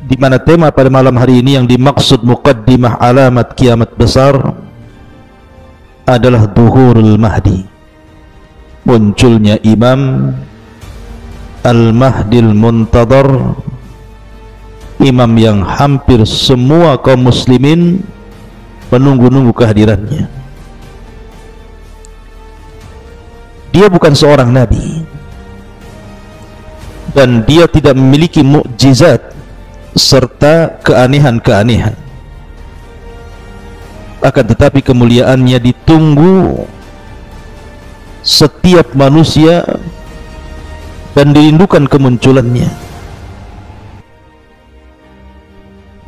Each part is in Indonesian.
di mana tema pada malam hari ini yang dimaksud muqaddimah alamat kiamat besar adalah Dhuhurul Mahdi, munculnya Imam Al-Mahdil Muntadhar, imam yang hampir semua kaum muslimin menunggu-nunggu kehadirannya. Dia bukan seorang nabi dan dia tidak memiliki mukjizat serta keanehan-keanehan, akan tetapi kemuliaannya ditunggu setiap manusia dan dirindukan kemunculannya.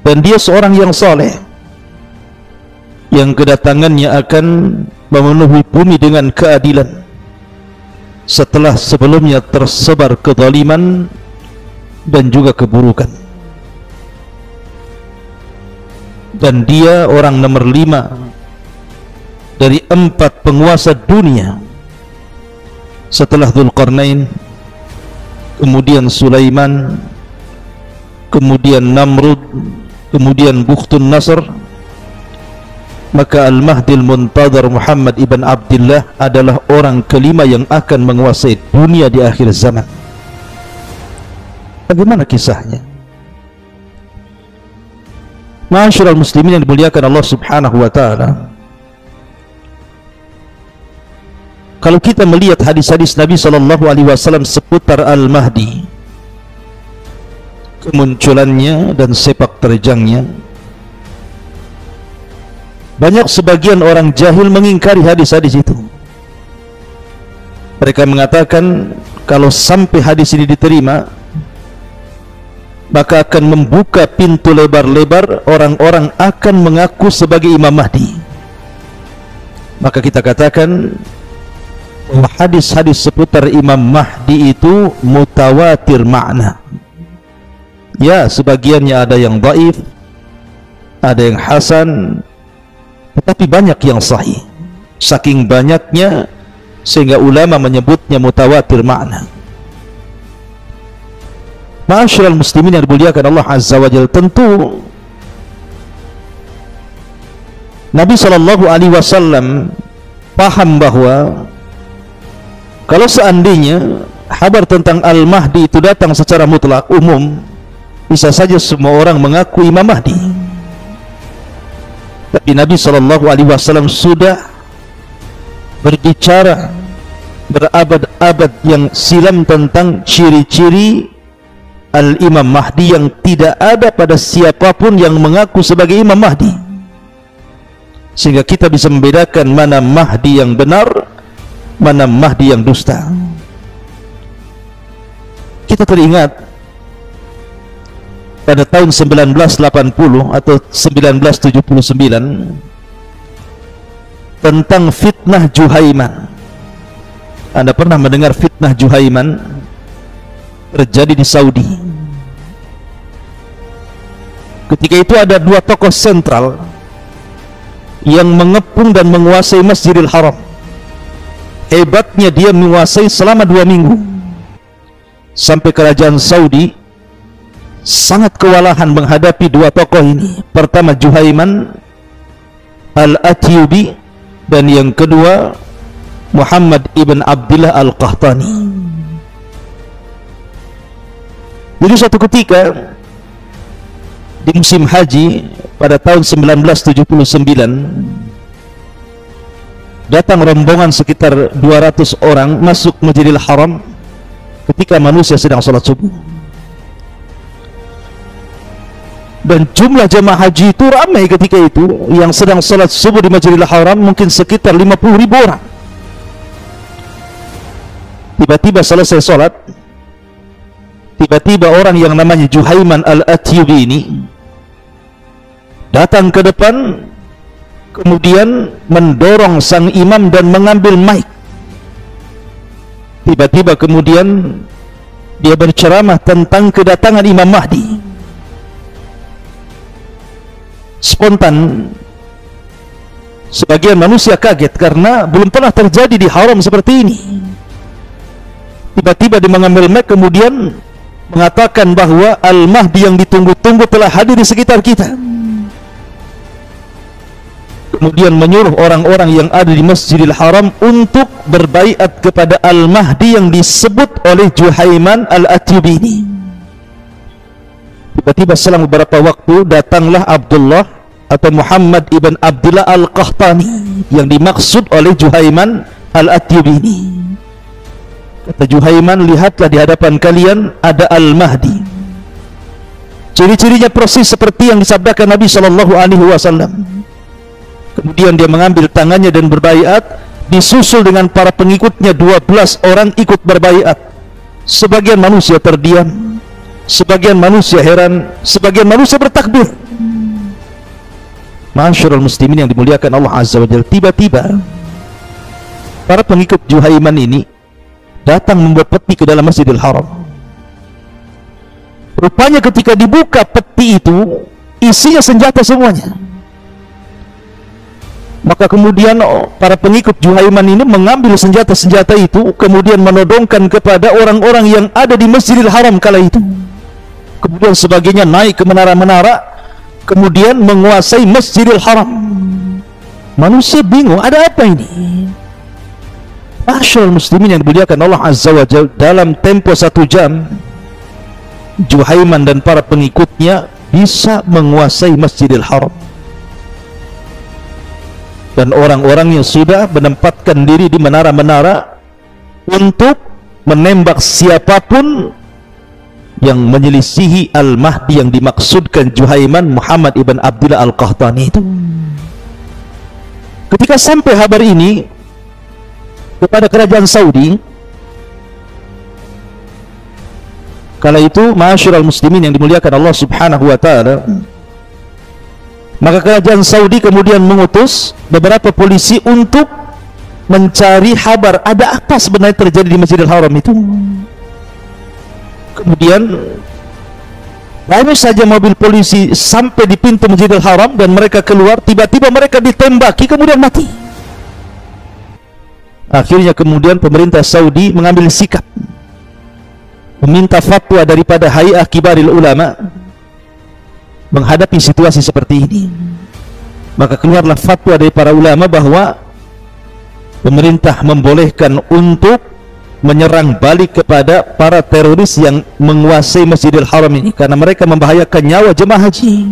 Dan dia seorang yang saleh, yang kedatangannya akan memenuhi bumi dengan keadilan setelah sebelumnya tersebar kezaliman dan juga keburukan. Dan dia orang nomor 5 dari 4 penguasa dunia setelah Dzulqarnain, kemudian Sulaiman, kemudian Namrud, kemudian Bukhtun Nasr. Maka Al-Mahdil Muntadhar Muhammad ibn Abdullah adalah orang kelima yang akan menguasai dunia di akhir zaman. Bagaimana kisahnya? Ma'asyiral muslimin yang dimuliakan Allah Subhanahu wa taala, kalau kita melihat hadis-hadis Nabi sallallahu alaihi wasallam seputar Al-Mahdi, kemunculannya dan sepak terjangnya, banyak sebagian orang jahil mengingkari hadis-hadis itu. Mereka mengatakan kalau sampai hadis ini diterima, maka akan membuka pintu lebar-lebar, orang-orang akan mengaku sebagai Imam Mahdi. Maka kita katakan bahwa hadis-hadis seputar Imam Mahdi itu mutawatir makna. Ya, sebagiannya ada yang dhaif, ada yang hasan, tetapi banyak yang sahih. Saking banyaknya sehingga ulama menyebutnya mutawatir makna. Ma'asyiral muslimin yang dimuliakan Allah Azza wa Jalla, tentu Nabi sallallahu alaihi wasallam paham bahwa kalau seandainya kabar tentang Al-Mahdi itu datang secara mutlak umum, bisa saja semua orang mengaku Imam Mahdi. Tapi Nabi sallallahu alaihi wasallam sudah berbicara berabad-abad yang silam tentang ciri-ciri Al-Imam Mahdi yang tidak ada pada siapapun yang mengaku sebagai Imam Mahdi, sehingga kita bisa membedakan mana Mahdi yang benar, mana Mahdi yang dusta. Kita teringat pada tahun 1980 atau 1979 tentang fitnah Juhaiman. Anda pernah mendengar fitnah Juhaiman? Terjadi di Saudi. Ketika itu ada 2 tokoh sentral yang mengepung dan menguasai Masjidil Haram. Hebatnya dia menguasai selama 2 minggu, sampai kerajaan Saudi sangat kewalahan menghadapi 2 tokoh ini. Pertama Juhaiman Al-Atyubi, dan yang kedua Muhammad ibn Abdullah Al-Qahtani. Jadi suatu ketika di musim haji pada tahun 1979 datang rombongan sekitar 200 orang masuk Masjidil Haram ketika manusia sedang sholat subuh. Dan jumlah jemaah haji itu ramai ketika itu, yang sedang sholat subuh di Masjidil Haram mungkin sekitar 50.000 orang. Tiba-tiba selesai sholat, tiba-tiba orang yang namanya Juhaiman Al-Atyubi ini datang ke depan, kemudian mendorong sang imam dan mengambil mic. Tiba-tiba kemudian dia berceramah tentang kedatangan Imam Mahdi. Spontan sebagian manusia kaget karena belum pernah terjadi di haram seperti ini. Tiba-tiba dia mengambil mic, kemudian mengatakan bahwa Al-Mahdi yang ditunggu-tunggu telah hadir di sekitar kita. Kemudian menyuruh orang-orang yang ada di Masjidil Haram untuk berbaiat kepada Al-Mahdi yang disebut oleh Juhaiman Al-Atyubi ini. Tiba-tiba selang beberapa waktu datanglah Abdullah atau Muhammad ibn Abdullah Al-Qahtani yang dimaksud oleh Juhaiman Al-Atyubi ini. Kata Juhaiman, lihatlah di hadapan kalian ada Al-Mahdi. Ciri-cirinya persis seperti yang disabdakan Nabi SAW. Kemudian dia mengambil tangannya dan berbaiat, disusul dengan para pengikutnya 12 orang ikut berbaiat. Sebagian manusia terdiam, sebagian manusia heran, sebagian manusia bertakbir. Ma'asyiral muslimin yang dimuliakan Allah Azza wa Jalla, tiba-tiba para pengikut Juhaiman ini datang membawa peti ke dalam Masjidil Haram. Rupanya ketika dibuka peti itu isinya senjata semuanya. Maka kemudian para pengikut Juhaiman ini mengambil senjata-senjata itu, kemudian menodongkan kepada orang-orang yang ada di Masjidil Haram kala itu. Kemudian sebagainya naik ke menara-menara, kemudian menguasai Masjidil Haram. Manusia bingung, ada apa ini? Ma'asyiral muslimin yang dimuliakan Allah Azza wa Jalla, dalam tempo 1 jam Juhaiman dan para pengikutnya bisa menguasai Masjidil Haram. Dan orang-orang yang sudah menempatkan diri di menara-menara untuk menembak siapapun yang menyelisihi Al-Mahdi yang dimaksudkan Juhaiman Muhammad ibn Abdullah Al-Qahtani itu. Ketika sampai kabar ini kepada kerajaan Saudi, kala itu ma'asyiral muslimin yang dimuliakan Allah Subhanahu wa taala, maka kerajaan Saudi kemudian mengutus beberapa polisi untuk mencari kabar ada apa sebenarnya terjadi di Masjidil Haram itu. Kemudian baru saja mobil polisi sampai di pintu Masjidil Haram dan mereka keluar, tiba-tiba mereka ditembaki kemudian mati. Akhirnya kemudian pemerintah Saudi mengambil sikap, meminta fatwa daripada Hay'ah Kibaril Ulama menghadapi situasi seperti ini. Maka keluarlah fatwa dari para ulama bahwa pemerintah membolehkan untuk menyerang balik kepada para teroris yang menguasai Masjidil Haram ini, karena mereka membahayakan nyawa jemaah haji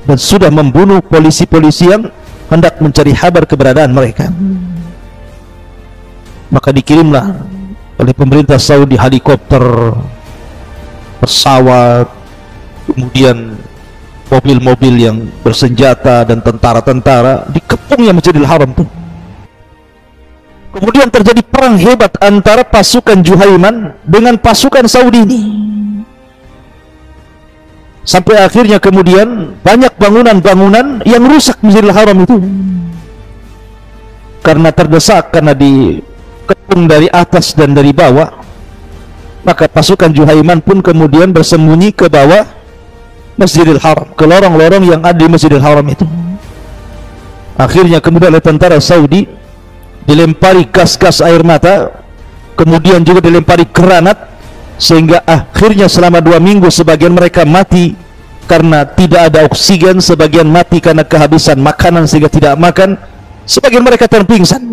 dan sudah membunuh polisi-polisi yang hendak mencari kabar keberadaan mereka. Maka dikirimlah oleh pemerintah Saudi helikopter, pesawat, kemudian mobil-mobil yang bersenjata dan tentara-tentara, dikepungnya Masjidil Haram itu. Kemudian terjadi perang hebat antara pasukan Juhaiman dengan pasukan Saudi ini, sampai akhirnya kemudian banyak bangunan-bangunan yang rusak Masjidil Haram itu karena terdesak, karena dikepung dari atas dan dari bawah. Maka pasukan Juhaiman pun kemudian bersembunyi ke bawah Masjidil Haram, ke lorong-lorong yang ada di Masjidil Haram itu. Akhirnya kemudian oleh tentara Saudi dilempari gas-gas air mata, kemudian juga dilempari granat, sehingga akhirnya selama 2 minggu sebagian mereka mati karena tidak ada oksigen, sebagian mati karena kehabisan makanan sehingga tidak makan, sebagian mereka terpingsan.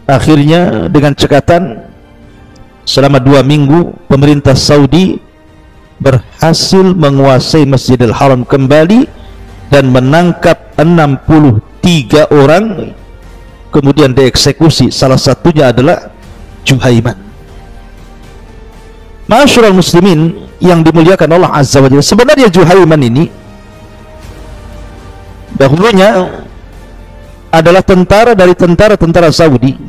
Akhirnya dengan cekatan selama 2 minggu pemerintah Saudi berhasil menguasai Masjidil Haram kembali dan menangkap 63 orang, kemudian dieksekusi. Salah satunya adalah Juhaiman. Ma'asyiral muslimin yang dimuliakan Allah Azza wa Jalla, sebenarnya Juhaiman ini dahulunya adalah tentara dari tentara Saudi,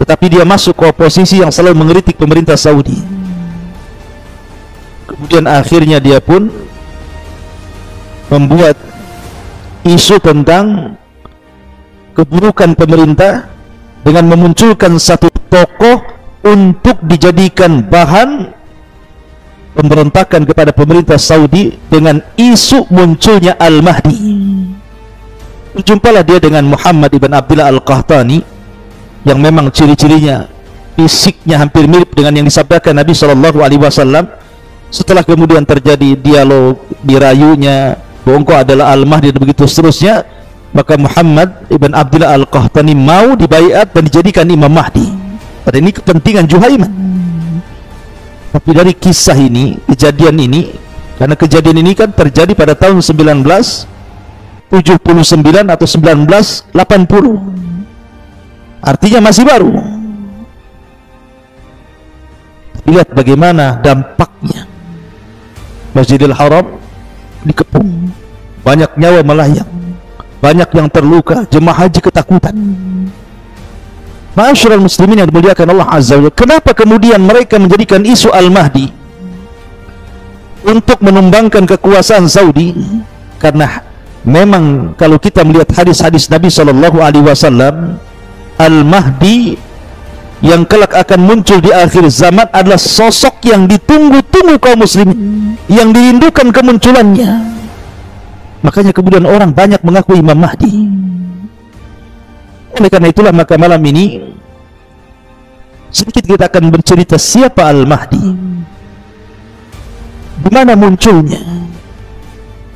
tetapi dia masuk ke oposisi yang selalu mengkritik pemerintah Saudi. Kemudian akhirnya dia pun membuat isu tentang keburukan pemerintah dengan memunculkan satu tokoh untuk dijadikan bahan pemberontakan kepada pemerintah Saudi dengan isu munculnya Al-Mahdi. Berjumpalah dia dengan Muhammad ibn Abdullah Al-Qahtani yang memang ciri-cirinya fisiknya hampir mirip dengan yang disabdakan Nabi Shallallahu Alaihi Wasallam. Setelah kemudian terjadi dialog, dirayunya bahwa engkau adalah Al-Mahdi dan begitu seterusnya, maka Muhammad ibn Abdullah Al-Qahtani mau dibaiat dan dijadikan Imam Mahdi. Pada ini kepentingan Juhaiman. Tapi dari kisah ini, kejadian ini, karena kejadian ini kan terjadi pada tahun 1979 atau 1980, artinya masih baru. Lihat bagaimana dampaknya. Masjidil Haram dikepung, banyak nyawa melayang, banyak yang terluka, jemaah haji ketakutan. Ma'asyiral muslimin yang dimuliakan Allah Azza wa Jalla, kenapa kemudian mereka menjadikan isu Al-Mahdi untuk menumbangkan kekuasaan Saudi? Karena memang kalau kita melihat hadis-hadis Nabi Shallallahu Alaihi Wasallam, Al-Mahdi yang kelak akan muncul di akhir zaman adalah sosok yang ditunggu-tunggu kaum muslimin, yang dirindukan kemunculannya. Makanya kemudian orang banyak mengaku Imam Mahdi. Oleh karena itulah maka malam ini sedikit kita akan bercerita siapa Al-Mahdi, di mana munculnya,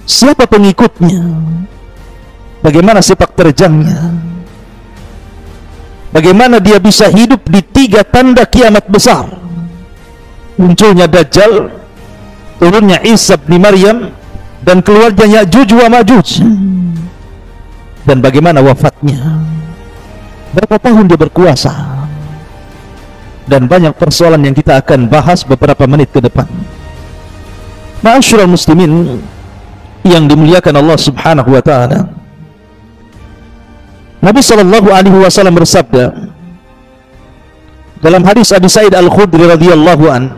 siapa pengikutnya, bagaimana sepak terjangnya, bagaimana dia bisa hidup di 3 tanda kiamat besar: munculnya Dajjal, turunnya Isa bin Maryam, dan keluarnya Ya'juj wa Ma'juj, dan bagaimana wafatnya, berapa tahun dia berkuasa, dan banyak persoalan yang kita akan bahas beberapa menit ke depan. Ma'asyiral muslimin yang dimuliakan Allah Subhanahu wa taala, Nabi Shallallahu Alaihi Wasallam bersabda dalam hadis Abi Sa'id Al-Khudri radhiyallahu an,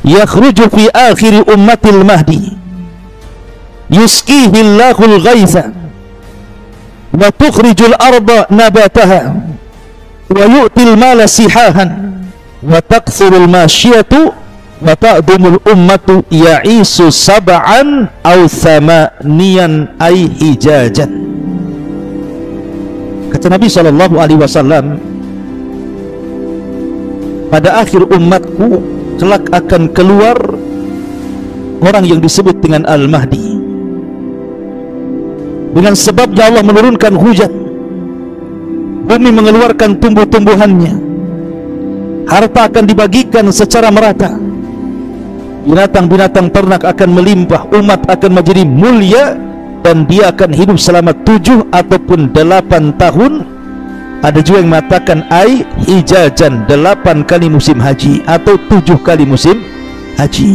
yakhruju fi akhir ummatil mahdi yusqihi Allahul ghaitha wa tukhrijul arda nabataha wa yu'til mala sihahan wa takthurul masyiyatu wa ta'dumul ummatu ya'isu sab'an aw thamaniyan ay hijajan. Kata Nabi Shallallahu Alaihi Wasallam, pada akhir umatku kelak akan keluar orang yang disebut dengan Al-Mahdi. Dengan sebabnya Allah menurunkan hujan, bumi mengeluarkan tumbuh-tumbuhannya, harta akan dibagikan secara merata, binatang-binatang ternak akan melimpah, umat akan menjadi mulia, dan dia akan hidup selama 7 ataupun 8 tahun. Ada juga yang mengatakan ai hijajan, 8 kali musim haji atau 7 kali musim haji.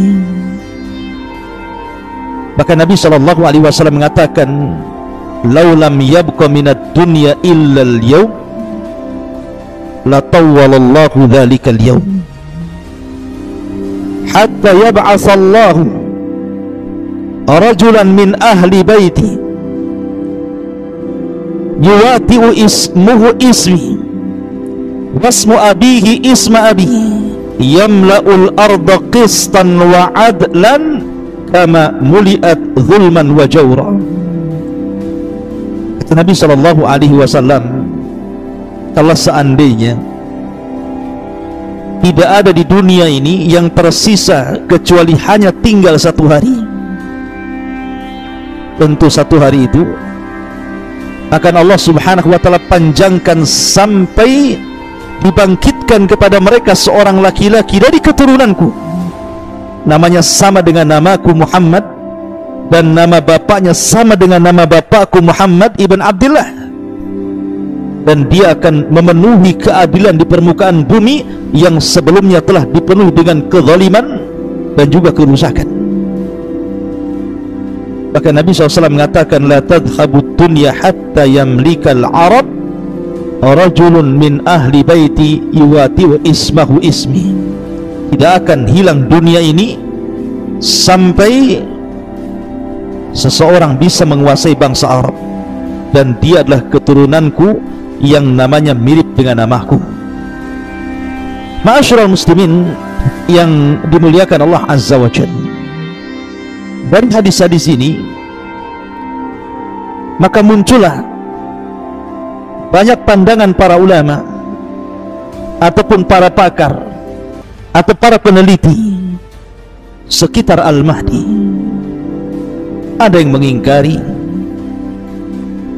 Bahkan Nabi Shallallahu Alaihi Wasallam mengatakan, laulam yabqa minad dunya illa al-yawm la tawwalallahu dzalika al-yawm hatta yab'atsallahu rajulan min ahli baiti yuwati'u ismuhu ismi wasmu abihi isma abi yamla'ul arda qistan wa adlan kama muli'at zulman wa jawra. Kata Nabi Shallallahu Alaihi Wasallam, kalau seandainya tidak ada di dunia ini yang tersisa kecuali hanya tinggal 1 hari, tentu 1 hari itu akan Allah Subhanahu wa taala panjangkan sampai dibangkitkan kepada mereka seorang laki-laki dari keturunanku, namanya sama dengan namaku Muhammad, dan nama bapaknya sama dengan nama bapakku Muhammad ibn Abdullah, dan dia akan memenuhi keadilan di permukaan bumi yang sebelumnya telah dipenuhi dengan kezaliman dan juga kerusakan. Bahkan Nabi SAW mengatakan, la tadhhabud dunya hatta yamlikal arab rajulun min ahli baiti yuwati'u ismahu ismi. Tidak akan hilang dunia ini sampai seseorang bisa menguasai bangsa Arab, dan dia adalah keturunanku yang namanya mirip dengan namaku. Ma'asyiral muslimin yang dimuliakan Allah Azza wa Jalla, dari hadis-hadis ini maka muncullah banyak pandangan para ulama ataupun para pakar atau para peneliti sekitar Al-Mahdi. Ada yang mengingkari,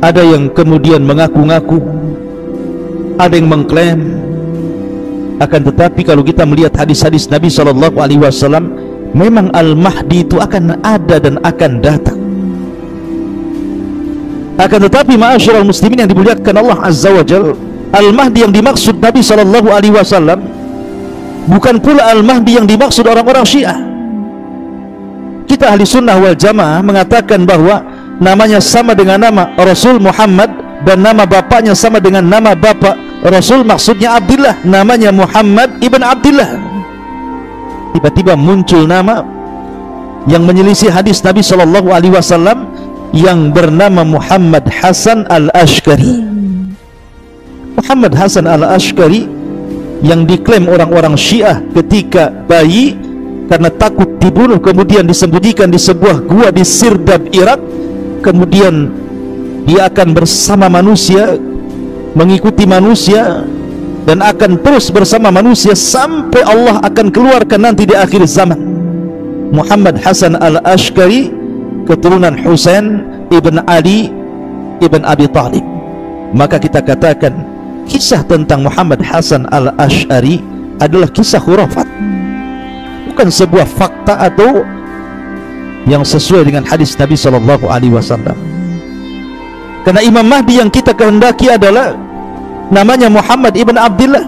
ada yang kemudian mengaku-ngaku, ada yang mengklaim. Akan tetapi kalau kita melihat hadis-hadis Nabi SAW, memang Al-Mahdi itu akan ada dan akan datang. Akan tetapi ma'asyiral muslimin yang dimuliakan Allah Azza wa Jalla, Al-Mahdi yang dimaksud Nabi SAW bukan pula Al-Mahdi yang dimaksud orang-orang Syiah. Kita ahli sunnah wal jamaah mengatakan bahwa namanya sama dengan nama Rasul Muhammad dan nama bapaknya sama dengan nama bapak Rasul, maksudnya Abdullah, namanya Muhammad ibn Abdullah. Tiba-tiba muncul nama yang menyelisih hadis Nabi SAW yang bernama Muhammad Hasan Al-Ashqari. Muhammad Hasan Al-Ashqari yang diklaim orang-orang Syiah ketika bayi karena takut dibunuh kemudian disembunyikan di sebuah gua di Sirdab, Irak. Kemudian dia akan bersama manusia, mengikuti manusia, dan akan terus bersama manusia sampai Allah akan keluarkan nanti di akhir zaman. Muhammad Hasan Al-Ashqari keturunan Husain ibn Ali ibn Abi Talib. Maka kita katakan kisah tentang Muhammad Hasan Al-Ash'ari adalah kisah khurafat, bukan sebuah fakta atau yang sesuai dengan hadis Nabi SAW. Karena Imam Mahdi yang kita kehendaki adalah namanya Muhammad ibn Abdullah,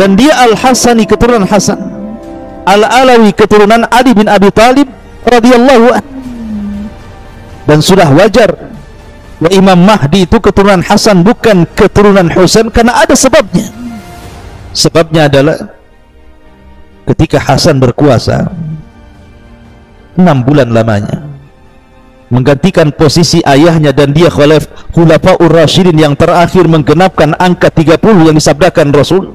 dan dia Al-Hasani keturunan Hasan, Al-Alawi keturunan Ali bin Abi Talib radhiyallahu anhu. Dan sudah wajar wa Imam Mahdi itu keturunan Hasan bukan keturunan Husain, karena ada sebabnya. Sebabnya adalah ketika Hasan berkuasa 6 bulan lamanya menggantikan posisi ayahnya, dan dia Khulafaur Rasyidin yang terakhir menggenapkan angka 30 yang disabdakan Rasul.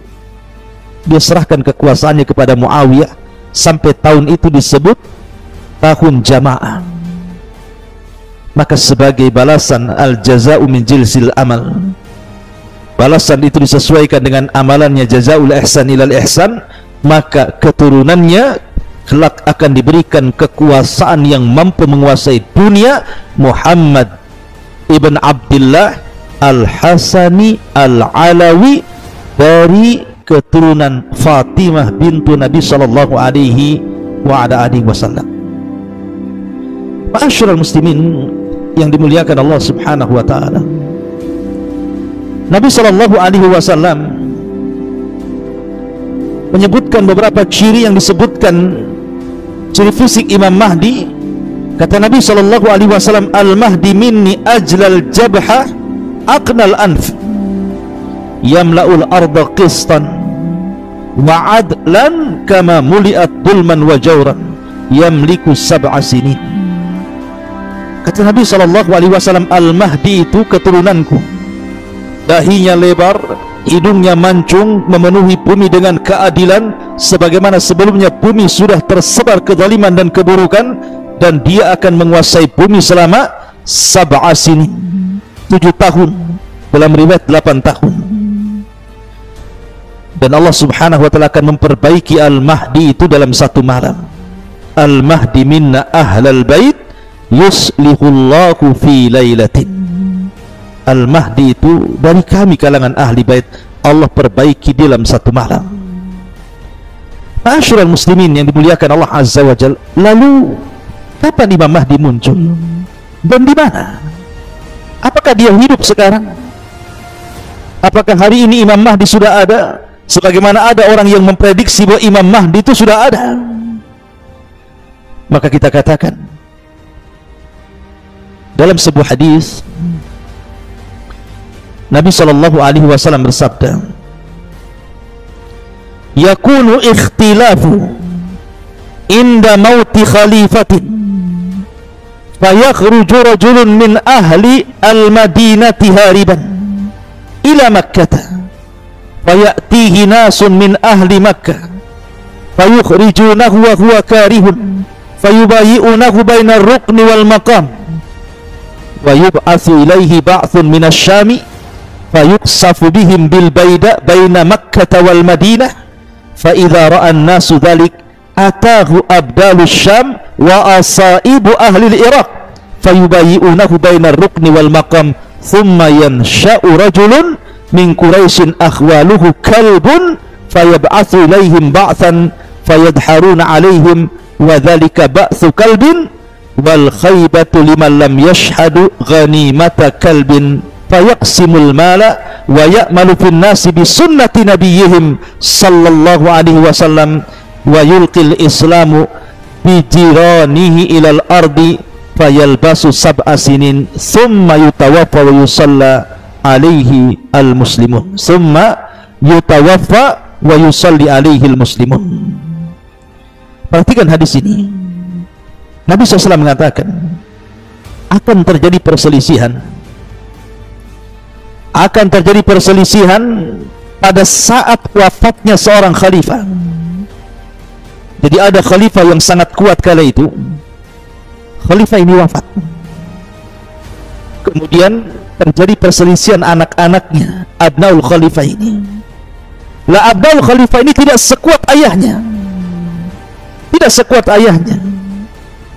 Dia serahkan kekuasaannya kepada Muawiyah sampai tahun itu disebut tahun jamaah. Maka sebagai balasan al-jaza'u min jinsil amal, balasan itu disesuaikan dengan amalannya, jazaul ihsan ilal ihsan, maka keturunannya kelak akan diberikan kekuasaan yang mampu menguasai dunia. Muhammad ibn Abdullah Al-Hasani Al-Alawi dari keturunan Fatimah bintu Nabi sallallahu alaihi wasallam. Ma'asyiral muslimin yang dimuliakan Allah Subhanahu wa taala, Nabi sallallahu alaihi wasallam menyebutkan beberapa ciri yang disebutkan ciri fisik Imam Mahdi. Kata Nabi sallallahu alaihi wasallam, al-Mahdi minni ajlal jabha aqnal anf yamla'ul arda qistan wa adlan kama muliat dulman wa jawran yamliku sab'a sinin. Kata Nabi sallallahu alaihi wasallam, Al-Mahdi itu keturunanku, dahinya lebar, hidungnya mancung, memenuhi bumi dengan keadilan sebagaimana sebelumnya bumi sudah tersebar kezaliman dan keburukan, dan dia akan menguasai bumi selama 7 tahun, dalam riwayat 8 tahun. Dan Allah Subhanahu wa taala akan memperbaiki Al-Mahdi itu dalam 1 malam. Al-Mahdi minna ahlal bait yuslihullahu fi lailatin. Al-Mahdi itu dari kami kalangan ahli bait, Allah perbaiki dalam 1 malam. Ma'asyiral muslimin yang dimuliakan Allah Azza wa Jalla, lalu kapan Imam Mahdi muncul dan di mana? Apakah dia hidup sekarang? Apakah hari ini Imam Mahdi sudah ada sebagaimana ada orang yang memprediksi bahwa Imam Mahdi itu sudah ada? Maka kita katakan dalam sebuah hadis Nabi sallallahu alaihi wasallam bersabda, yakunu ikhtilafu inda mauti khalifatin fayakhruju rajulun min ahli al-madinati hariban ila makkah fayatihi nasun min ahli makkah fayukhrijunahu wa huwa karihun fayubayi'unahu bainar rukni wal maqam wa yub'atsu ilaihi ba'thun minas syami fayuqsafu bihim bil baida baina Makkah wal Madinah fa idza ra'a an-nasu dhalik atahu abdalus Syam wa asaibu ahli al-Iraq fayubayyi'unahu baina ar-rukni wal maqam thumma yansha'u rajulun min Quraisyin akhwaluhu kalbun fayab'athu ilaihim ba'than fayadharuna alaihim wa dhalika ba'thu kalbin wal khaybatu liman lam yashhadu ghanimata kalbin fayaqsimul mala wa ya'malu fin nasi bi sunnati nabiyyihim sallallahu alaihi wasallam wa yulqil islamu bi jiranihi ilal ardi fayalbasu sab'a sinin thumma yutawaffa wa yusalla alaihi al muslimun thumma yutawaffa wa yusalli alaihi al muslimun. Perhatikan hadis ini. Nabi SAW mengatakan akan terjadi perselisihan pada saat wafatnya seorang khalifah. Jadi ada khalifah yang sangat kuat kala itu, khalifah ini wafat, kemudian terjadi perselisihan anak-anaknya, abnaul khalifah ini. Lah abnaul khalifah ini tidak sekuat ayahnya,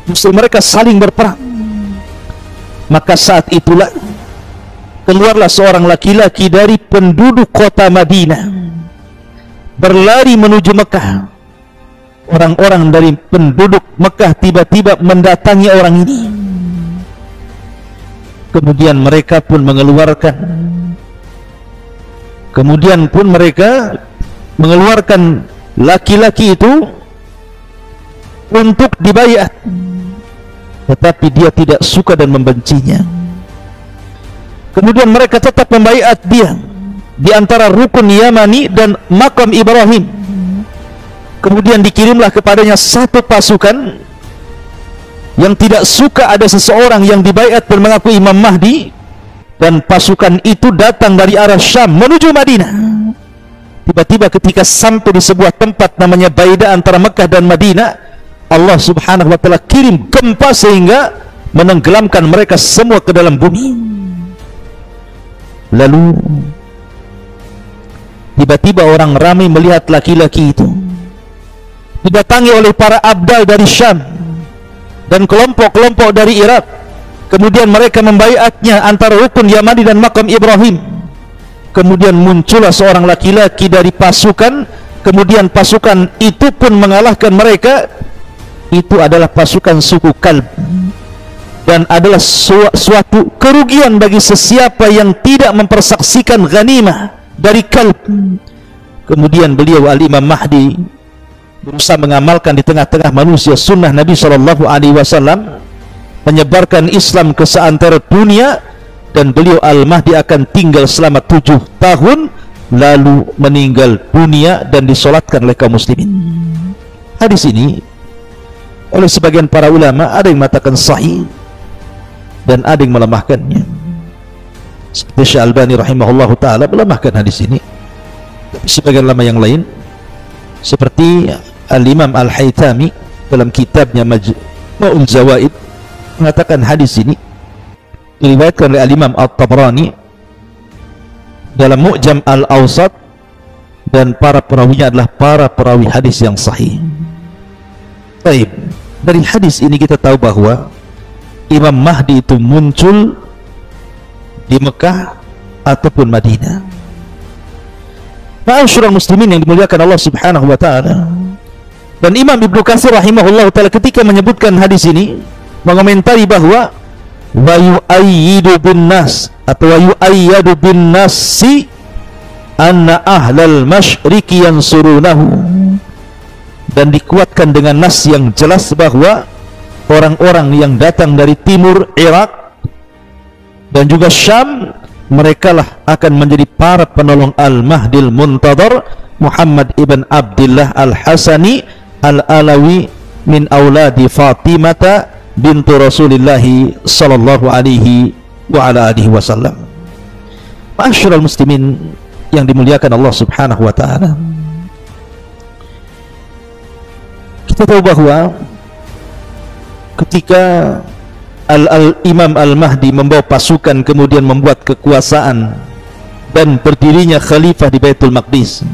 justru mereka saling berperang. Maka saat itulah keluarlah seorang laki-laki dari penduduk kota Madinah berlari menuju Mekah. Orang-orang dari penduduk Mekah tiba-tiba mendatangi orang ini. Kemudian mereka pun mengeluarkan laki-laki itu untuk dibayat, tetapi dia tidak suka dan membencinya. Kemudian mereka tetap membayat dia di antara rukun Yamani dan makam Ibrahim. Kemudian dikirimlah kepadanya satu pasukan yang tidak suka ada seseorang yang dibayat dan mengaku Imam Mahdi, dan pasukan itu datang dari arah Syam menuju Madinah. Tiba-tiba ketika sampai di sebuah tempat namanya Baida antara Mekah dan Madinah, Allah subhanahu wa ta'ala kirim gempa sehingga menenggelamkan mereka semua ke dalam bumi. Lalu tiba-tiba orang ramai melihat laki-laki itu didatangi oleh para abdal dari Syam dan kelompok-kelompok dari Irak. Kemudian mereka membaiatnya antara rukun Yamani dan makam Ibrahim. Kemudian muncullah seorang laki-laki dari pasukan, kemudian pasukan itu pun mengalahkan mereka. Itu adalah pasukan suku Kalb, dan adalah suatu kerugian bagi sesiapa yang tidak mempersaksikan ghanimah dari Kalb. Kemudian beliau Al-Imam Mahdi berusaha mengamalkan di tengah-tengah manusia sunnah Nabi SAW, menyebarkan Islam ke seantero dunia, dan beliau Al-Mahdi akan tinggal selama 7 tahun lalu meninggal dunia dan disolatkan oleh kaum muslimin. Hadis ini oleh sebagian para ulama ada yang mengatakan sahih dan ada yang melemahkannya. Seperti Syekh Albani rahimahullahu taala melemahkan hadis ini. Tapi sebagian ulama yang lain seperti Al-Imam Al-Haythami dalam kitabnya Majmu'ul Zawaid mengatakan hadis ini diriwayatkan oleh Al-Imam At-Tabrani dalam Mu'jam Al-Awsat, dan para perawinya adalah para perawi hadis yang sahih. Baik, dari hadis ini kita tahu bahwa Imam Mahdi itu muncul di Mekah ataupun Madinah. Ma'asyiral muslimin yang dimuliakan Allah Subhanahu wa taala. Dan Imam Ibnu Katsir rahimahullah taala ketika menyebutkan hadis ini mengomentari bahwa wa yu'ayyidu bin nas atau wa yu'ayyadu bin nasi anna ahlal masyriqi yansurunahu, dan dikuatkan dengan nas yang jelas bahwa orang-orang yang datang dari timur Irak dan juga Syam, merekalah akan menjadi para penolong Al-Mahdil Muntadhar Muhammad ibn Abdullah Al-Hasani Al-Alawi min auladi Fatimata bintu Rasulillah sallallahu alaihi wa ala alihi wasallam. Ma'asyiral muslimin yang dimuliakan Allah Subhanahu wa taala, kita tahu bahwa ketika Al-Imam Al-Mahdi membawa pasukan kemudian membuat kekuasaan dan berdirinya khalifah di Baitul Maqdis.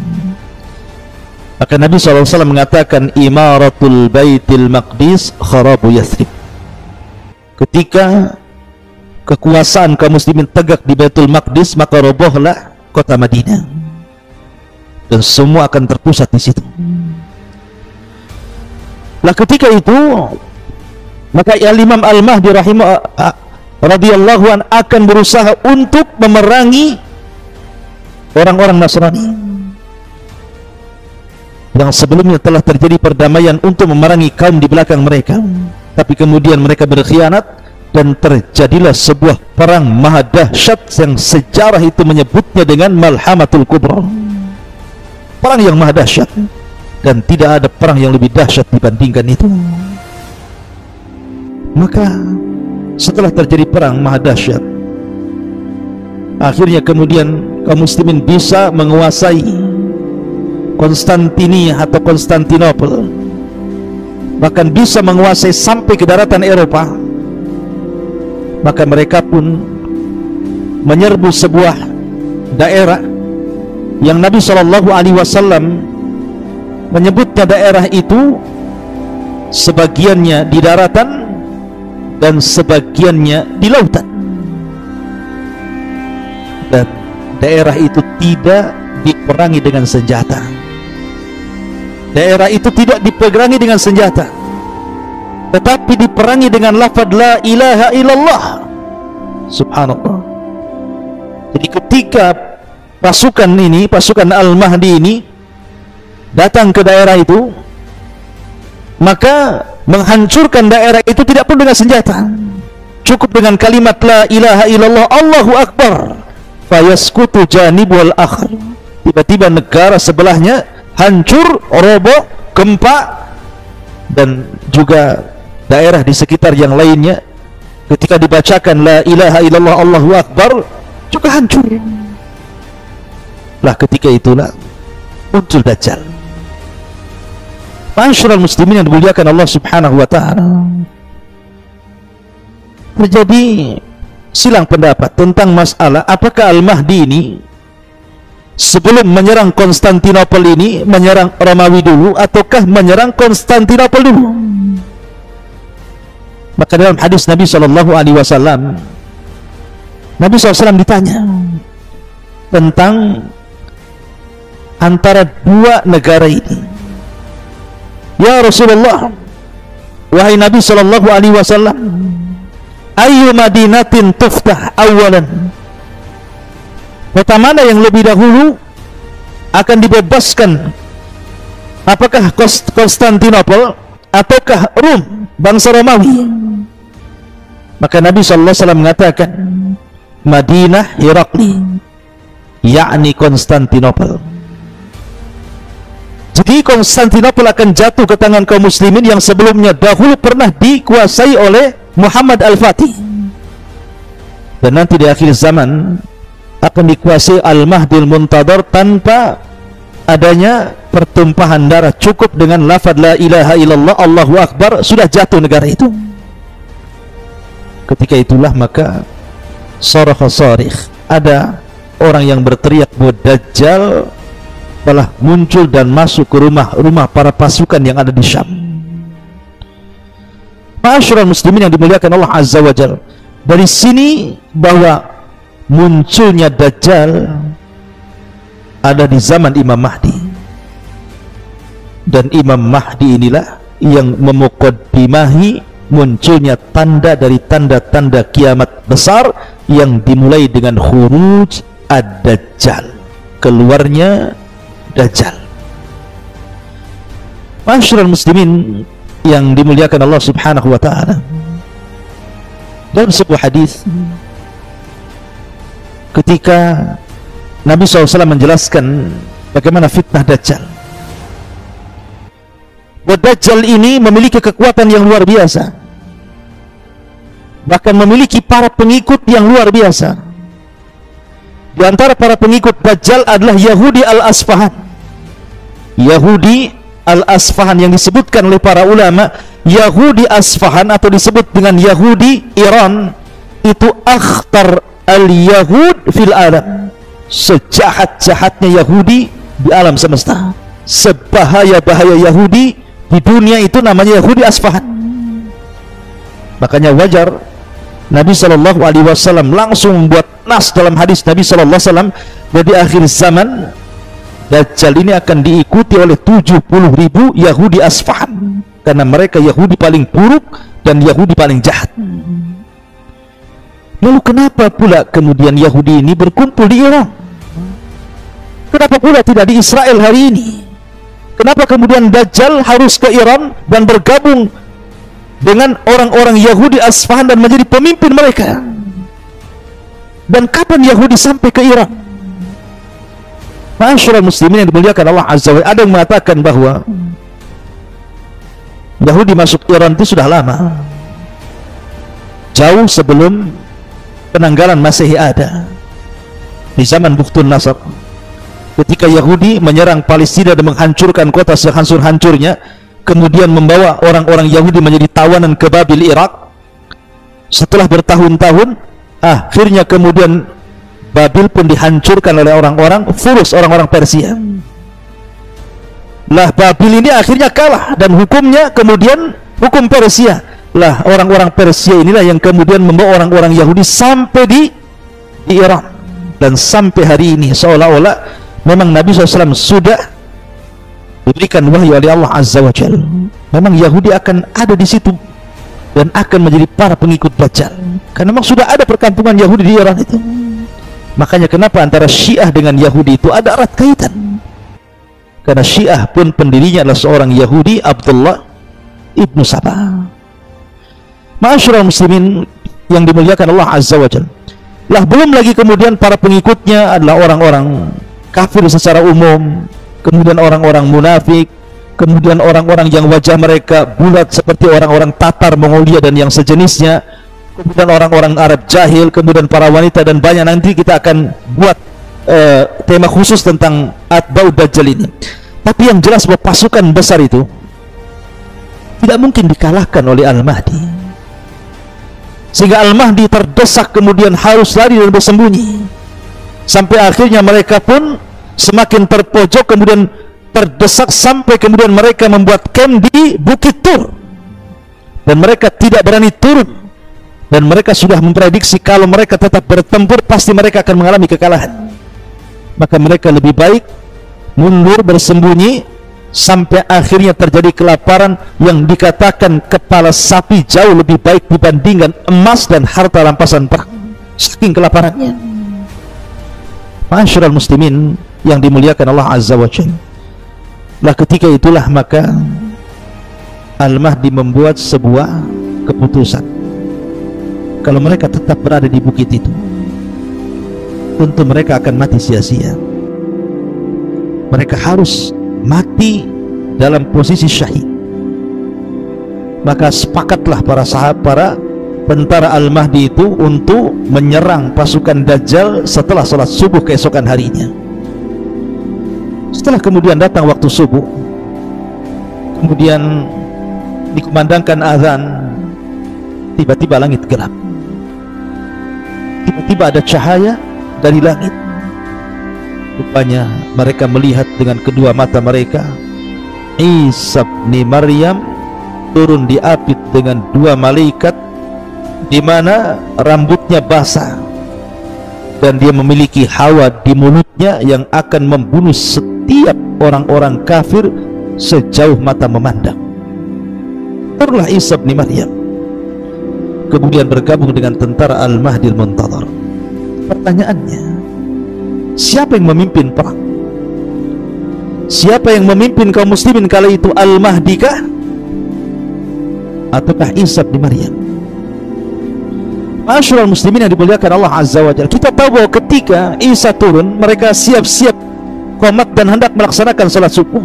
Maka Nabi SAW mengatakan, imaratul Baitul Maqdis kharabu Yathrib. Ketika kekuasaan kaum muslimin tegak di Baitul Maqdis, maka robohlah kota Madinah dan semua akan terpusat di situ. Lah ketika itu, maka Imam Al-Mahdi radhiyallahu an akan berusaha untuk memerangi orang-orang Nasrani yang sebelumnya telah terjadi perdamaian untuk memerangi kaum di belakang mereka, tapi kemudian mereka berkhianat dan terjadilah sebuah perang maha dahsyat yang sejarah itu menyebutnya dengan Malhamatul Kubra, perang yang maha dahsyat, dan tidak ada perang yang lebih dahsyat dibandingkan itu. Maka setelah terjadi perang maha dahsyat, akhirnya kemudian kaum muslimin bisa menguasai Konstantinia atau Konstantinopel, bahkan bisa menguasai sampai ke daratan Eropa. Maka mereka pun menyerbu sebuah daerah yang Nabi SAW menyebutnya daerah itu sebagiannya di daratan dan sebagiannya di lautan, dan daerah itu tidak diperangi dengan senjata. Daerah itu tidak diperangi dengan senjata, tetapi diperangi dengan lafaz la ilaha illallah. Subhanallah. Jadi ketika pasukan Al-Mahdi ini datang ke daerah itu, maka menghancurkan daerah itu tidak perlu dengan senjata, cukup dengan kalimat la ilaha illallah, Allahu Akbar, fayaskutu janibul akhar. Tiba-tiba negara sebelahnya hancur, roboh, gempa, dan juga daerah di sekitar yang lainnya ketika dibacakan la ilaha illallah Allahu Akbar juga hancur. Lah ketika itulah muncul Dajjal. Ma'asyiral muslimin yang dimuliakan Allah Subhanahu wa taala, terjadi silang pendapat tentang masalah apakah Al-Mahdi ini sebelum menyerang Konstantinopel ini menyerang Romawi dulu ataukah menyerang Konstantinopel dulu. Maka dalam hadis Nabi SAW, Nabi SAW ditanya tentang antara dua negara ini. Ya Rasulullah, wahai Nabi SAW, ayu madinatin tuftah awalan, kota mana yang lebih dahulu akan dibebaskan, apakah Konstantinopel ataukah Rum, bangsa Romawi? Maka Nabi SAW mengatakan Madinah Herakli, yakni Konstantinopel. Jadi Konstantinopel akan jatuh ke tangan kaum muslimin yang sebelumnya dahulu pernah dikuasai oleh Muhammad Al-Fatih, dan nanti di akhir zaman akan dikuasai Al-Mahdil Muntadhar tanpa adanya pertumpahan darah. Cukup dengan lafaz la ilaha illallah Allahu Akbar sudah jatuh negara itu. Ketika itulah maka sarakha sarikh, ada orang yang berteriak bahwa Dajjal telah muncul dan masuk ke rumah-rumah para pasukan yang ada di Syam. Ma'asyiral muslimin yang dimuliakan Allah Azza wa Jalla, dari sini bahwa munculnya Dajjal ada di zaman Imam Mahdi, dan Imam Mahdi inilah yang memuqaddimahi munculnya tanda dari tanda-tanda kiamat besar yang dimulai dengan khuruj ad-Dajjal, keluarnya Dajjal. Ma'asyiral muslimin yang dimuliakan Allah Subhanahu wa taala, dalam sebuah hadis ketika Nabi SAW menjelaskan bagaimana fitnah Dajjal, bahwa Dajjal ini memiliki kekuatan yang luar biasa, bahkan memiliki para pengikut yang luar biasa. Di antara para pengikut Dajjal adalah Yahudi Al-Asfahan. Yahudi Al-Asfahan yang disebutkan oleh para ulama, Yahudi Asfahan atau disebut dengan Yahudi Iran, itu akhtar al-Yahud fil alam, sejahat-jahatnya Yahudi di alam semesta, sebahaya-bahaya Yahudi di dunia itu namanya Yahudi Asfahan. Makanya wajar Nabi SAW langsung membuat nas dalam hadis Nabi SAW, di akhir zaman Dajjal ini akan diikuti oleh 70.000 Yahudi Asfahan, karena mereka Yahudi paling buruk dan Yahudi paling jahat. Lalu kenapa pula kemudian Yahudi ini berkumpul di Iran? Kenapa pula tidak di Israel hari ini? Kenapa kemudian Dajjal harus ke Iran dan bergabung dengan orang-orang Yahudi Asfahan dan menjadi pemimpin mereka? Dan kapan Yahudi sampai ke Iran? Ma'asyiral muslimin yang dimuliakan Allah Azza wa Jalla, ada yang mengatakan bahwa Yahudi masuk Iran itu sudah lama, jauh sebelum penanggalan Masehi ada, di zaman Bukhtun Nasr, ketika Yahudi menyerang Palestina dan menghancurkan kota sehancur-hancurnya, kemudian membawa orang-orang Yahudi menjadi tawanan ke Babil, Irak. Setelah bertahun-tahun, akhirnya kemudian Babil pun dihancurkan oleh orang-orang Furus, orang-orang Persia. Lah Babil ini akhirnya kalah dan hukumnya kemudian hukum Persia. Lah orang-orang Persia inilah yang kemudian membawa orang-orang Yahudi sampai di Iran. Dan sampai hari ini seolah-olah memang Nabi SAW sudah diberikan wahyu oleh Allah Azza wa Jalla, memang Yahudi akan ada di situ dan akan menjadi para pengikut Dajjal, karena memang sudah ada perkampungan Yahudi di Iran itu. Makanya kenapa antara Syiah dengan Yahudi itu ada erat kaitan, karena Syiah pun pendirinya adalah seorang Yahudi, Abdullah ibnu Sabah. Ma'asyiral muslimin yang dimuliakan Allah Azza wa Jalla, lah belum lagi kemudian para pengikutnya adalah orang-orang kafir secara umum, kemudian orang-orang munafik, kemudian orang-orang yang wajah mereka bulat seperti orang-orang Tatar, Mongolia dan yang sejenisnya, kemudian orang-orang Arab jahil, kemudian para wanita, dan banyak. Nanti kita akan buat tema khusus tentang Atba'ud Dajjal ini. Tapi yang jelas bahwa pasukan besar itu tidak mungkin dikalahkan oleh Al-Mahdi, sehingga Al-Mahdi terdesak kemudian harus lari dan bersembunyi, sampai akhirnya mereka pun semakin terpojok, kemudian terdesak, sampai kemudian mereka membuat camp di Bukit Tur dan mereka tidak berani turun. Dan mereka sudah memprediksi kalau mereka tetap bertempur pasti mereka akan mengalami kekalahan. Maka mereka lebih baik mundur bersembunyi sampai akhirnya terjadi kelaparan yang dikatakan kepala sapi jauh lebih baik dibandingkan emas dan harta rampasan perang, saking kelaparannya. Ma'asyiral muslimin yang dimuliakan Allah Azza wa Jalla, lah ketika itulah maka Al-Mahdi membuat sebuah keputusan. Kalau mereka tetap berada di bukit itu, tentu mereka akan mati sia-sia. Mereka harus mati dalam posisi syahid. Maka sepakatlah para sahabat, para tentara Al-Mahdi itu untuk menyerang pasukan Dajjal setelah sholat subuh keesokan harinya. Setelah kemudian datang waktu subuh, kemudian dikumandangkan azan, tiba-tiba langit gelap. Tiba-tiba ada cahaya dari langit. Rupanya mereka melihat dengan kedua mata mereka Isa bin Maryam turun diapit dengan dua malaikat, di mana rambutnya basah dan dia memiliki hawa di mulutnya yang akan membunuh setiap orang-orang kafir sejauh mata memandang. Turunlah Isa bin Maryam, kemudian bergabung dengan tentara Al-Mahdi Al-Muntadhar. Pertanyaannya, siapa yang memimpin perang? Siapa yang memimpin kaum muslimin kala itu? Al-Mahdi kah? Ataukah Isa bin Maryam? Ma'asyiral muslimin yang dimuliakan Allah Azza wa Jalla, kita tahu bahwa ketika Isa turun, mereka siap-siap qomat dan hendak melaksanakan salat subuh.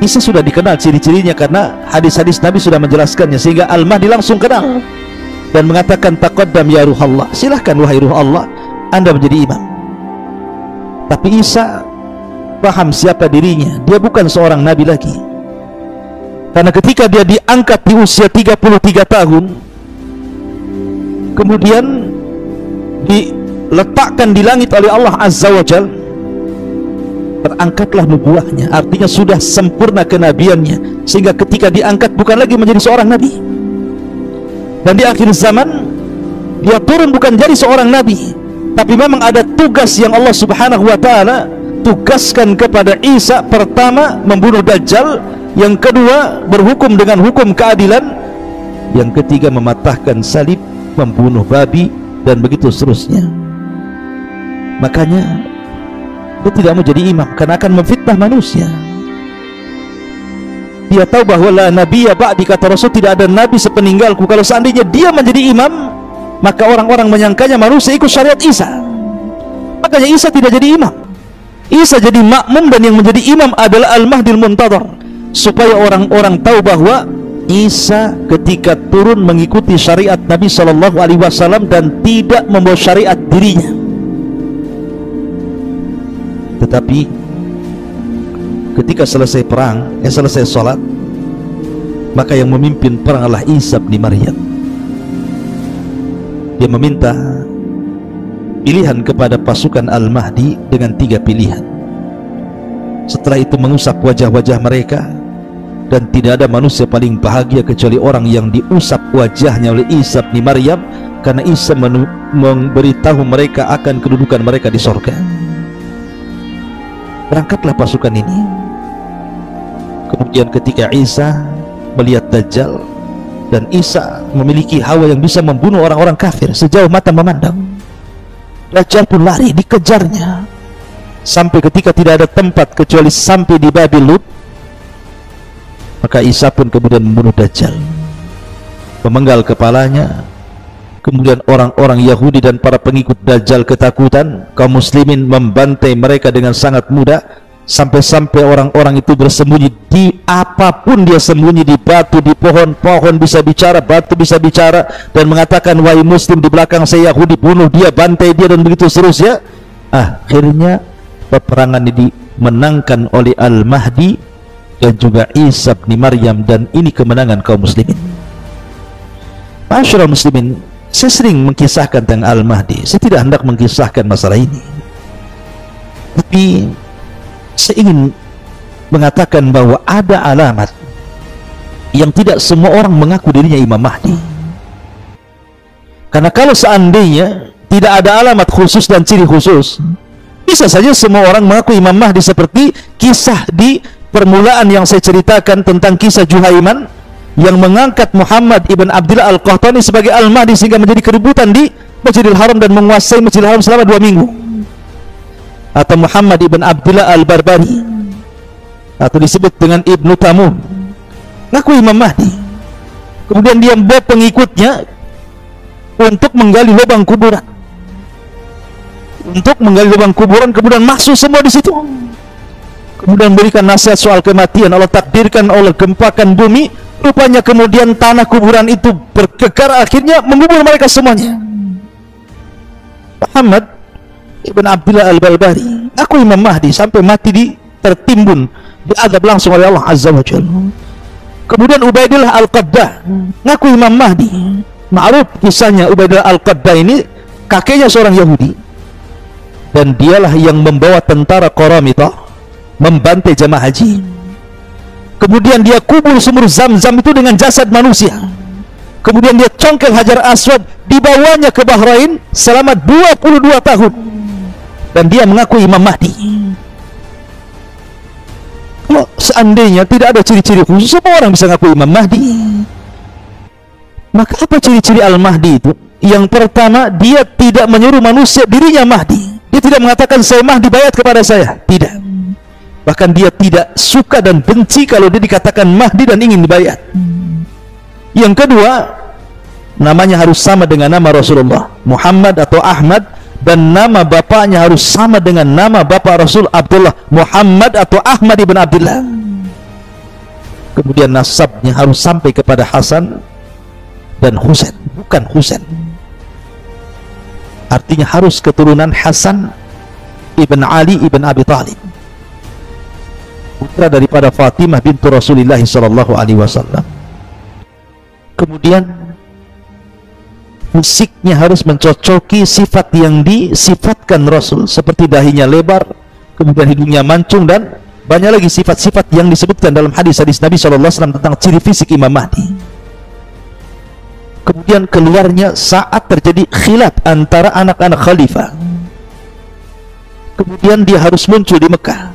Isa sudah dikenal ciri-cirinya karena hadis-hadis Nabi sudah menjelaskannya, sehingga Al-Mahdi langsung kenal dan mengatakan, taqaddam ya ruhallah, silahkan wahai ruh Allah, Anda menjadi imam. Tapi Isa paham siapa dirinya, dia bukan seorang nabi lagi, karena ketika dia diangkat di usia 33 tahun, kemudian diletakkan di langit oleh Allah Azza wa Jalla, terangkatlah nubuahnya, artinya sudah sempurna kenabiannya, sehingga ketika diangkat bukan lagi menjadi seorang nabi. Dan di akhir zaman dia turun bukan jadi seorang nabi, tapi memang ada tugas yang Allah Subhanahu wa ta'ala tugaskan kepada Isa. Pertama, membunuh Dajjal. Yang kedua, berhukum dengan hukum keadilan. Yang ketiga, mematahkan salib, membunuh babi, dan begitu seterusnya. Makanya dia tidak mau jadi imam karena akan memfitnah manusia. Dia tahu bahwa la nabiyya ba'di, kata Rasul, tidak ada nabi sepeninggalku. Kalau seandainya dia menjadi imam, maka orang-orang menyangkanya manusia ikut syariat Isa. Makanya Isa tidak jadi imam. Isa jadi makmum, dan yang menjadi imam adalah Al-Mahdil Muntadhar, supaya orang-orang tahu bahwa Isa ketika turun mengikuti syariat Nabi Shallallahu Alaihi Wasallam dan tidak membawa syariat dirinya. Tetapi ketika selesai perang, selesai sholat, maka yang memimpin perang adalah Isa bin Maryam. Dia meminta pilihan kepada pasukan Al-Mahdi dengan 3 pilihan. Setelah itu mengusap wajah-wajah mereka, dan tidak ada manusia paling bahagia kecuali orang yang diusap wajahnya oleh Isa bin Maryam, karena Isa memberitahu mereka akan kedudukan mereka di sorga. Berangkatlah pasukan ini. Kemudian ketika Isa melihat Dajjal, dan Isa memiliki hawa yang bisa membunuh orang-orang kafir sejauh mata memandang, Dajjal pun lari dikejarnya, sampai ketika tidak ada tempat kecuali sampai di Babil Lut. Maka Isa pun kemudian membunuh Dajjal, memenggal kepalanya. Kemudian orang-orang Yahudi dan para pengikut Dajjal ketakutan, kaum muslimin membantai mereka dengan sangat mudah, sampai-sampai orang-orang itu bersembunyi di apapun. Dia sembunyi di batu, di pohon, pohon bisa bicara, batu bisa bicara, dan mengatakan, wahai muslim, di belakang saya Yahudi, bunuh dia, bantai dia, dan begitu seterusnya. Akhirnya peperangan ini dimenangkan oleh Al-Mahdi dan juga Isa bin Maryam, dan ini kemenangan kaum muslimin. Masyaallah muslimin, saya sering mengkisahkan tentang Al-Mahdi. Saya tidak hendak mengkisahkan masalah ini, tapi saya ingin mengatakan bahwa ada alamat yang tidak semua orang mengaku dirinya Imam Mahdi. Karena kalau seandainya tidak ada alamat khusus dan ciri khusus, bisa saja semua orang mengaku Imam Mahdi, seperti kisah di permulaan yang saya ceritakan tentang kisah Juhaiman yang mengangkat Muhammad ibn Abdullah Al-Qahtani sebagai Al-Mahdi, sehingga menjadi keributan di Masjidil Haram dan menguasai Masjidil Haram selama 2 minggu. Atau Muhammad ibn Abdullah Al-Barbari, atau disebut dengan Ibnu Tamum, ngaku Imam Mahdi. Kemudian dia membawa pengikutnya untuk menggali lubang kuburan, kemudian masuk semua di situ, kemudian berikan nasihat soal kematian. Allah takdirkan, Allah gempakan bumi, rupanya kemudian tanah kuburan itu bergegar, akhirnya mengubur mereka semuanya. Muhammad Ibn Abdullah Al-Barbari aku Imam Mahdi, sampai mati tertimbun, diadab langsung oleh Allah Azza wa Jalla. Kemudian Ubaidillah Al-Qaddah ngaku Imam Mahdi. Ma'ruf kisahnya, Ubaidillah Al-Qaddah ini kakeknya seorang Yahudi, dan dialah yang membawa tentara Qaramitah membantai jamaah haji. Kemudian dia kubur sumur Zam-Zam itu dengan jasad manusia. Kemudian dia congkel Hajar Aswad, dibawanya ke Bahrain selama 22 tahun, dan dia mengaku Imam Mahdi. Kalau seandainya tidak ada ciri-ciri khusus, semua orang bisa mengaku Imam Mahdi. Maka apa ciri-ciri Al-Mahdi itu? Yang pertama, dia tidak menyuruh manusia dirinya Mahdi. Dia tidak mengatakan saya Mahdi, bayat kepada saya. Tidak. Bahkan dia tidak suka dan benci kalau dia dikatakan Mahdi dan ingin dibayat. Yang kedua, namanya harus sama dengan nama Rasulullah, Muhammad atau Ahmad, dan nama bapaknya harus sama dengan nama bapak Rasul, Abdullah, Muhammad atau Ahmad ibn Abdullah. Kemudian nasabnya harus sampai kepada Hasan dan Husain, bukan Husain. Artinya harus keturunan Hasan ibn Ali ibn Abi Thalib, putra daripada Fatimah bintu Rasulullah sallallahu alaihi wasallam. Kemudian fisiknya harus mencocoki sifat yang disifatkan Rasul, seperti dahinya lebar, kemudian hidungnya mancung, dan banyak lagi sifat-sifat yang disebutkan dalam hadis-hadis Nabi SAW tentang ciri fisik Imam Mahdi. Kemudian keluarnya saat terjadi khilaf antara anak-anak khalifah. Kemudian dia harus muncul di Mekah,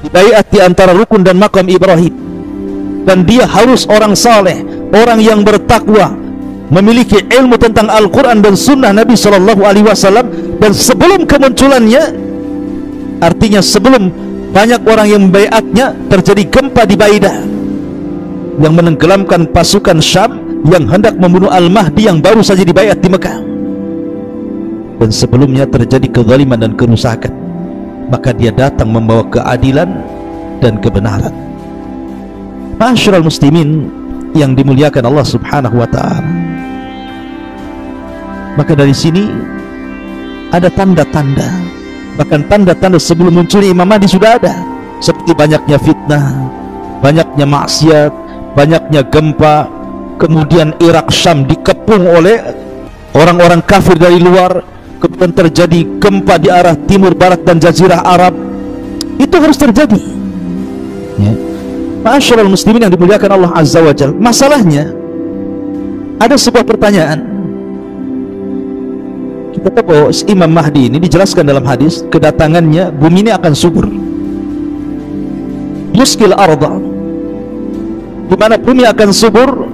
dibaiat di antara rukun dan makam Ibrahim, dan dia harus orang saleh, orang yang bertakwa, memiliki ilmu tentang Al-Quran dan Sunnah Nabi SAW. Dan sebelum kemunculannya, artinya sebelum banyak orang yang membaiatnya, terjadi gempa di Baidah yang menenggelamkan pasukan Syam yang hendak membunuh Al-Mahdi yang baru saja dibaiat di Mekah. Dan sebelumnya terjadi kezaliman dan kerusakan, maka dia datang membawa keadilan dan kebenaran. Ma'asyiral muslimin yang dimuliakan Allah Subhanahu wa ta'ala, maka dari sini ada tanda-tanda, bahkan tanda-tanda sebelum munculnya Imam Mahdi sudah ada, seperti banyaknya fitnah, banyaknya maksiat, banyaknya gempa, kemudian Irak Syam dikepung oleh orang-orang kafir dari luar, kemudian terjadi gempa di arah timur, barat, dan jazirah Arab. Itu harus terjadi, ya. Ma'asyiral muslimin yang dimuliakan Allah Azza wa Jalla, masalahnya ada sebuah pertanyaan. Kita tahu bahwa Imam Mahdi ini dijelaskan dalam hadis, kedatangannya bumi ini akan subur, yuskil arda, di mana bumi akan subur,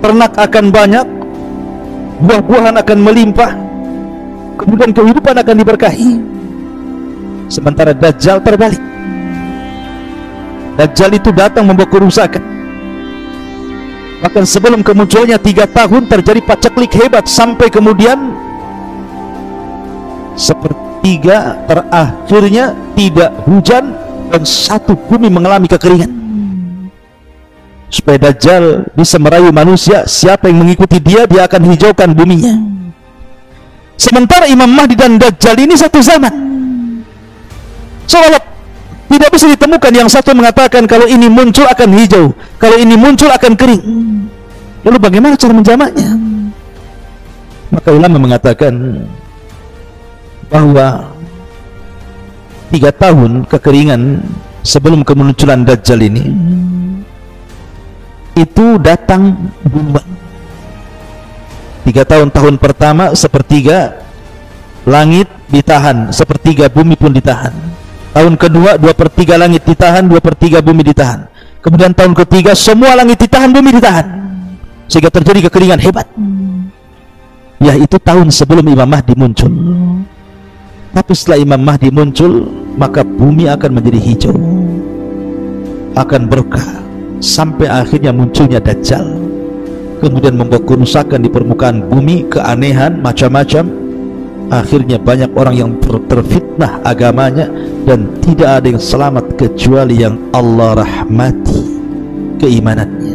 ternak akan banyak, buah-buahan akan melimpah, kemudian kehidupan akan diberkahi. Sementara Dajjal terbalik. Dajjal itu datang membawa kerusakan. Bahkan sebelum kemunculannya 3 tahun terjadi paceklik hebat, sampai kemudian sepertiga terakhirnya tidak hujan dan satu bumi mengalami kekeringan. Supaya Dajjal bisa merayu manusia, siapa yang mengikuti dia, dia akan hijaukan buminya. Sementara Imam Mahdi dan Dajjal ini satu zaman, seolah tidak bisa ditemukan yang satu mengatakan kalau ini muncul akan hijau, kalau ini muncul akan kering. Lalu bagaimana cara menjamaknya? Maka ulama mengatakan bahwa 3 tahun kekeringan sebelum kemunculan Dajjal ini itu datang duluan. 3 tahun pertama sepertiga langit ditahan, sepertiga bumi pun ditahan. Tahun kedua 2/3 langit ditahan, 2/3 bumi ditahan. Kemudian tahun ketiga semua langit ditahan, bumi ditahan, sehingga terjadi kekeringan hebat. Ya, itu tahun sebelum Imam Mahdi muncul. Tapi setelah Imam Mahdi muncul, maka bumi akan menjadi hijau, akan berkah, sampai akhirnya munculnya Dajjal, kemudian membawa kerusakan di permukaan bumi, keanehan macam-macam. Akhirnya banyak orang yang terfitnah agamanya, dan tidak ada yang selamat kecuali yang Allah rahmati keimanannya.